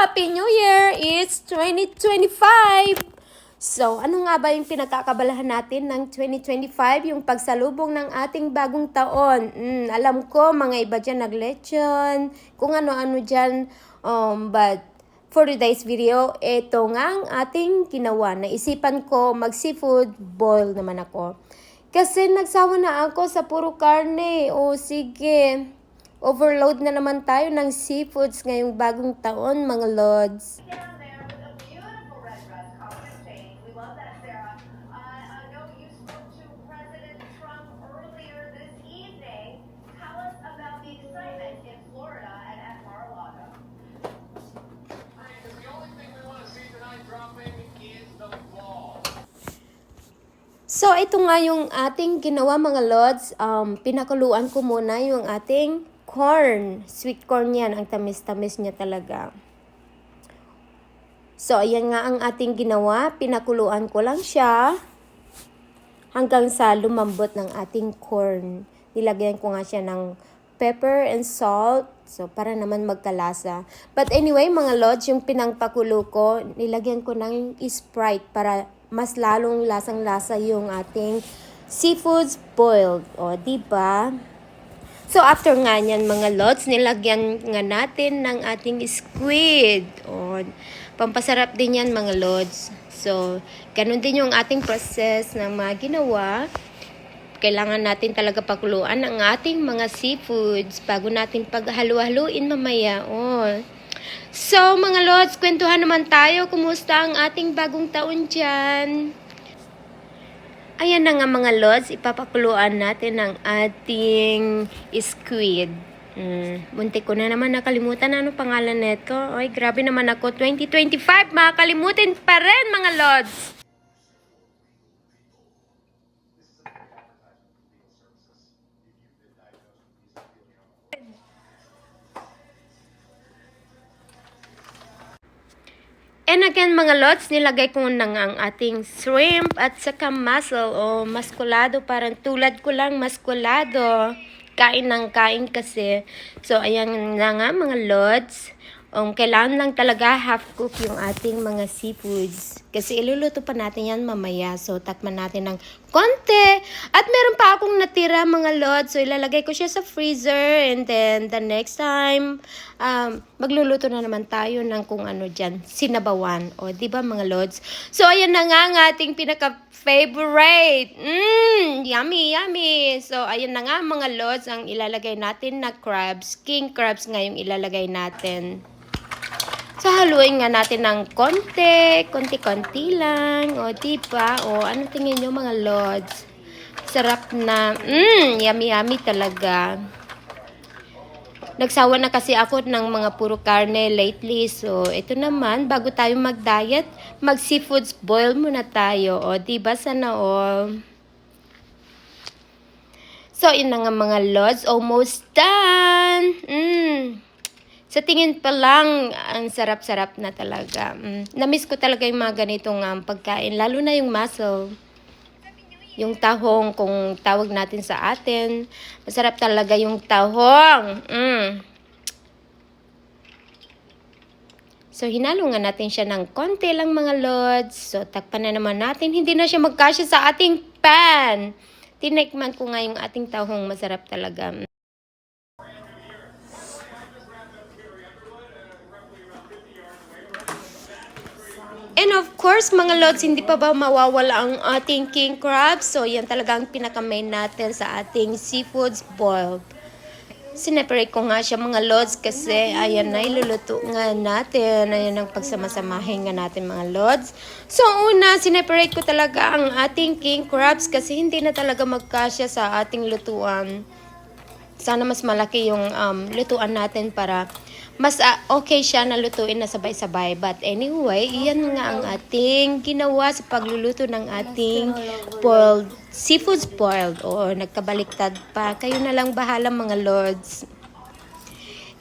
Happy New Year! It's 2025! So, ano nga ba yung pinagkakabalahan natin ng 2025? Yung pagsalubong ng ating bagong taon. Alam ko, mga iba dyan naglechon, kung ano-ano dyan. But, for today's video, ito nga ang ating ginawa. Naisipan ko mag-seafood boil naman ako. Kasi nagsawa na ako sa puro karne. O sige, overload na naman tayo ng seafoods ngayong bagong taon, mga lods. Down there with a beautiful red dress, Colin James. We love that, Sarah. I know you spoke to President Trump earlier this evening. Tell us about the excitement in Florida and at Mar-a-Lago. The only thing we want to see tonight dropping is the ball. So, ito nga yung ating ginawa, mga lods. Pinakuluan ko muna yung ating corn. Sweet corn yan. Ang tamis-tamis niya talaga. So, ayan nga ang ating ginawa. Pinakuluan ko lang siya hanggang sa lumambot ng ating corn. Nilagyan ko nga siya ng pepper and salt. So, para naman magkalasa. But anyway, mga lods, yung pinangpakulo ko, nilagyan ko ng Sprite para mas lalong lasang-lasa yung ating seafoods boiled. O, diba? So, after nga niyan, mga lods, nilagyan nga natin ng ating squid. O, pampasarap din yan, mga lods. So, ganun din yung ating process na mga ginawa. Kailangan natin talaga pakuluan ang ating mga seafoods bago natin paghalu-haluin mamaya. O, so, mga lods, kwentuhan naman tayo. Kumusta ang ating bagong taon dyan? Ayan na nga, mga lods, ipapakuluan natin ang ating squid. Muntik ko na naman nakalimutan ano pangalan nito. Ay, grabe naman ako. 2025, makakalimutin pa rin, mga lods. And again, mga lods, nilagay ko na nga ang ating shrimp at saka mussel o maskulado. Parang tulad ko lang, maskulado. Kain ng kain kasi. So, ayan na nga, mga lods. Kailangan lang talaga half-cook yung ating mga seafoods. Kasi iluluto pa natin yan mamaya. So, takman natin ng konti. At meron pa akong natira, mga lods. So, ilalagay ko siya sa freezer. And then, the next time, magluluto na naman tayo ng kung ano dyan. Sinabawan. O, diba, mga lods? So, ayan na nga ang ating pinaka-favorite. Yummy, yummy. So, ayan na nga, mga lods, ang ilalagay natin na crabs. King crabs nga yung ilalagay natin. So, haluin nga natin ng konti-konti lang. O, diba? O, ano tingin nyo, mga lods? Sarap na. Yummy-yummy talaga. Nagsawa na kasi ako ng mga puro karne lately. So, ito naman, bago tayo mag-diet, mag-seafoods boil muna tayo. O, diba? Sana all. So, yun na nga, mga lods. Almost done. Sa tingin pa lang, ang sarap-sarap na talaga. Namiss ko talaga yung mga ganitong pagkain. Lalo na yung mussel. Yung tahong, kung tawag natin sa atin. Masarap talaga yung tahong. So, hinalo nga natin siya ng konti lang, mga lods. So, takpan na naman natin. Hindi na siya magkasya sa ating pan. Tinikman ko nga yung ating tahong. Masarap talaga. And of course, mga lods, hindi pa ba mawawala ang ating king crab? So, yan talagang pinaka-main natin sa ating seafoods boiled. Sineparate ko nga siya, mga lods, kasi ayan na, iluluto nga natin. Ayan ang pagsamasamahin nga natin, mga lods. So, una, sineparate ko talaga ang ating king crabs kasi hindi na talaga magkasya sa ating lutuan. Sana mas malaki yung lutuan natin para mas okay siya na lutuin na sabay-sabay. But anyway, iyan nga ang ating ginawa sa pagluluto ng ating boiled, seafoods boiled. O, nagkabaliktad pa. Kayo na lang bahala, mga lods.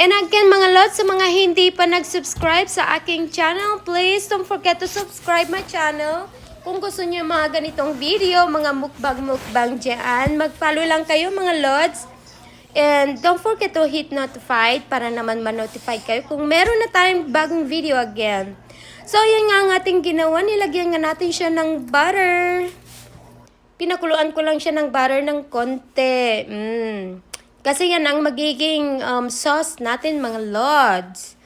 And again, mga lods, sa mga hindi pa nag-subscribe sa aking channel, please don't forget to subscribe my channel. Kung gusto niyo mga ganitong video, mga mukbang-mukbang dyan, mag-follow lang kayo, mga lods. And don't forget to hit notified para naman ma-notify kayo kung meron na tayong bagong video again. So, yan nga ang ating ginawa. Nilagyan nga natin siya ng butter. Pinakuluan ko lang siya ng butter ng konti. Kasi yan ang magiging sauce natin, mga lods.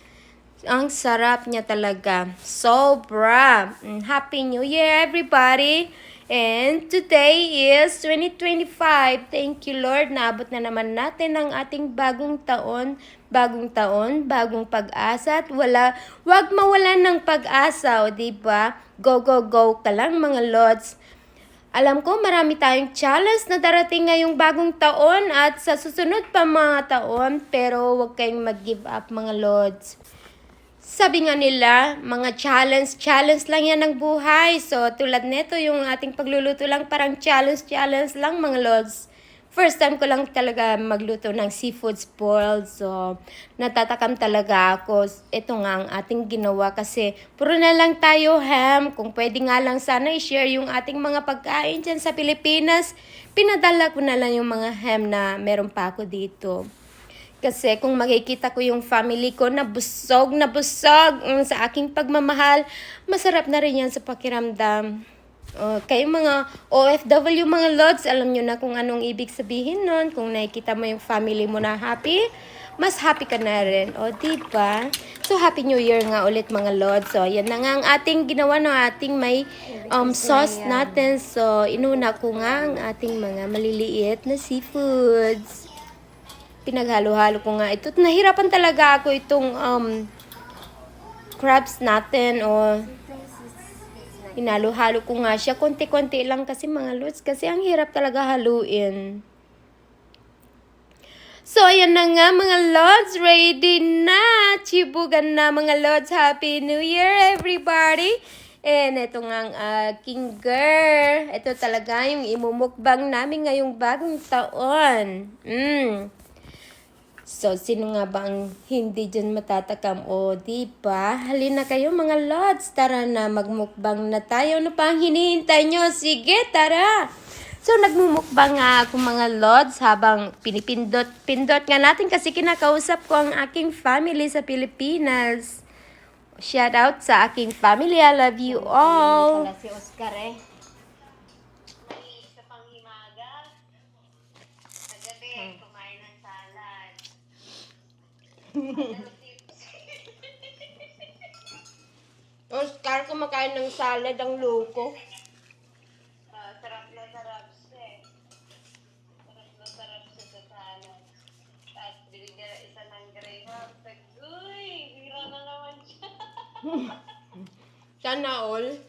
Ang sarap niya talaga. Sobra. Happy New Year, everybody! And today is 2025. Thank you, Lord. Naabot na naman natin ang ating bagong taon. Bagong taon, bagong pag-asa. At wag mawalan ng pag-asa, o diba? Go, go, go ka lang, mga lods. Alam ko marami tayong challenge na darating ngayong bagong taon at sa susunod pa mga taon. Pero wag kayong mag-give up, mga lods. Sabi nga nila, mga challenge lang yan ng buhay. So, tulad nito, yung ating pagluluto lang, parang challenge lang, mga lods. First time ko lang talaga magluto ng seafood spoiled. So, natatakam talaga ako. Ito nga ang ating ginawa kasi puro na lang tayo ham. Kung pwede nga lang sana i-share yung ating mga pagkain dyan sa Pilipinas. Pinadala ko na lang yung mga ham na meron pa ako dito. Kasi kung makikita ko yung family ko na busog sa aking pagmamahal, masarap na rin yan sa pakiramdam. Kayong mga OFW, mga lods, alam nyo na kung anong ibig sabihin nun. Kung nakikita mo yung family mo na happy, mas happy ka na rin. O, diba? So, Happy New Year nga ulit, mga lods. So, yan na nga ang ating ginawa ng ating may sauce natin. So, inuna ko nga ang ating mga maliliit na seafoods. Pinaghalo-halo ko nga ito. Nahirapan talaga ako itong crabs natin o hinalo-halo ko nga siya. Konti-konti lang kasi, mga lods, kasi ang hirap talaga haluin. So, ayan na nga, mga lods. Ready na. Chibugan na, mga lods. Happy New Year, everybody. And ito nga ang aking girl. Ito talaga yung imumukbang namin ngayong bagong taon. So, sino nga ba ang hindi dyan matatakam? O, diba? Halina kayo, mga lods. Tara na, magmukbang na tayo. Ano pa ang hinihintay nyo? Sige, tara! So, nagmumukbang nga ako, mga lods, habang pinipindot nga natin kasi kinakausap ko ang aking family sa Pilipinas. Shout out sa aking family. I love you all. Si Oscar May isa pang himaga. Kagabi, kumain ng salad. Oscar, kumakain ng salad ang loko. Sarap na sarap siya eh. Sarap na sarap siya sa salad. At binigyan na isa ng greyhound. Uy, hira na naman siya. Sana all.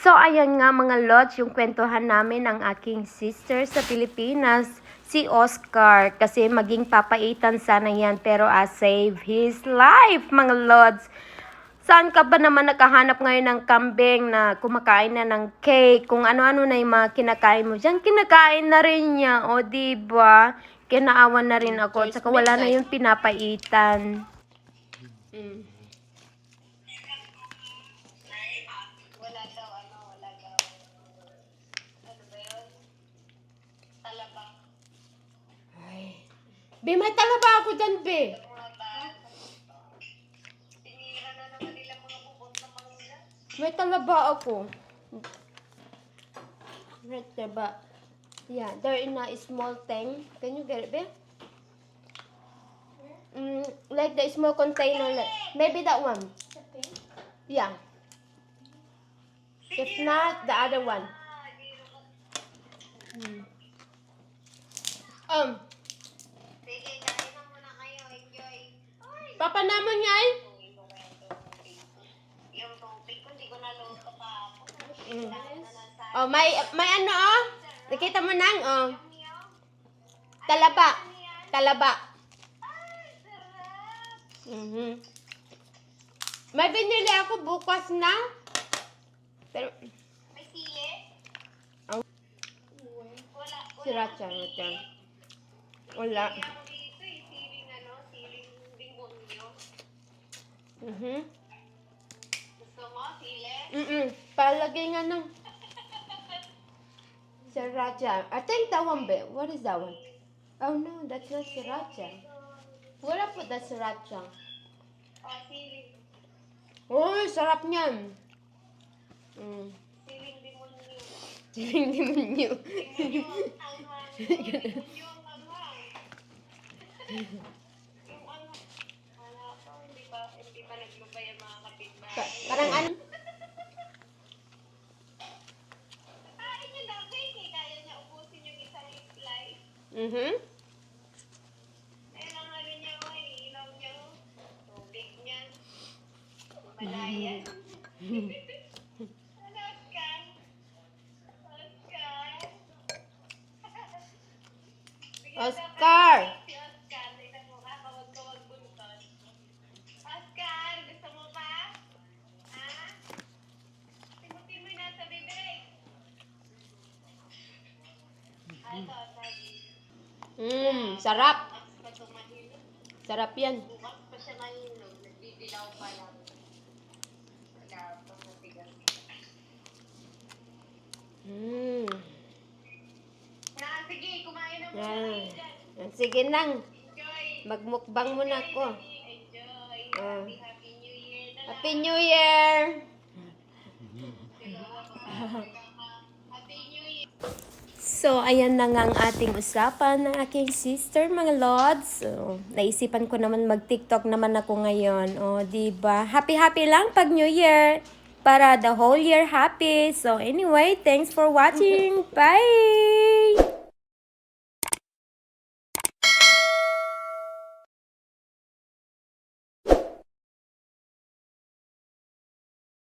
So, ayan nga, mga lods, yung kwentuhan namin ng aking sister sa Pilipinas, si Oscar. Kasi maging papaitan sana yan, pero save his life, mga lods. Saan ka ba naman nakahanap ngayon ng kambing na kumakain na ng cake? Kung ano-ano na yung mga kinakain mo dyan, kinakain na rin niya. O, diba? Kinaawan na rin ako. At saka wala na yung pinapaitan. Wala daw. Ano ba yun? Talabak. Be, may talaba ako dyan, be. Mga ba? Tinira na naman nila mga bubot na mangga. May talaba ako. Right there, but yeah, they're in a small thing. Can you get it, be? Like the small container, like, maybe that one. Yeah. If not, the other one. Sige, kain na muna kayo. Enjoy. Papa naman nga eh. Yung tubig ko, hindi ko naluto pa ako. Oh, may ano oh. Nakita mo nang oh. Talaba. May binili ako bukas na. Pero May sili? Oh. Wala. Sriracha ito. Wala. Ako dito eh, siling demonyo. Mhm. Gusto gusto mo? Sili? Palagay nga ng sriracha. I think that one, babe. What is that one? Oh no, that's not sriracha. What I put that sriracha? Sili. Oh, sarap niyan. Siling demonyo. Siling demonyo. Demonyo ang anghang. Demonyo ang anghang. Yung anghang. Wala pa, hindi pa naglubay ang mga kapitbahay. Parang ano? Kain niya lang, Vicky. Kaya niya ubusin yung isang slice. Ayun ang ano niya, ilaw niya, tubig niya. Malayan. Ano, Oscar? Oscar? Oscar! Si Oscar, tingnan mo ha, kawag-kawag buntot. Oscar, gusto mo pa? Ha? Timutin mo yung nasa bibig. Ito, sabi. Sarap. Mas pa tumahilo. Sarap yan. Bukas pa siya mahilog. Nagbibilaw pa lang. Wala pa matigas. Na, sige, kumain na muna kayo dyan. Sige nang. Enjoy. Magmukbang muna ako. Enjoy. Ah. Happy New Year na lang. Happy New Year! Happy New Year. So, ayan na nga ang ating usapan ng aking sister, mga lods. So, naisipan ko naman mag-TikTok naman ako ngayon. O, diba? Happy lang pag New Year. Para the whole year happy. So, anyway, thanks for watching. Bye!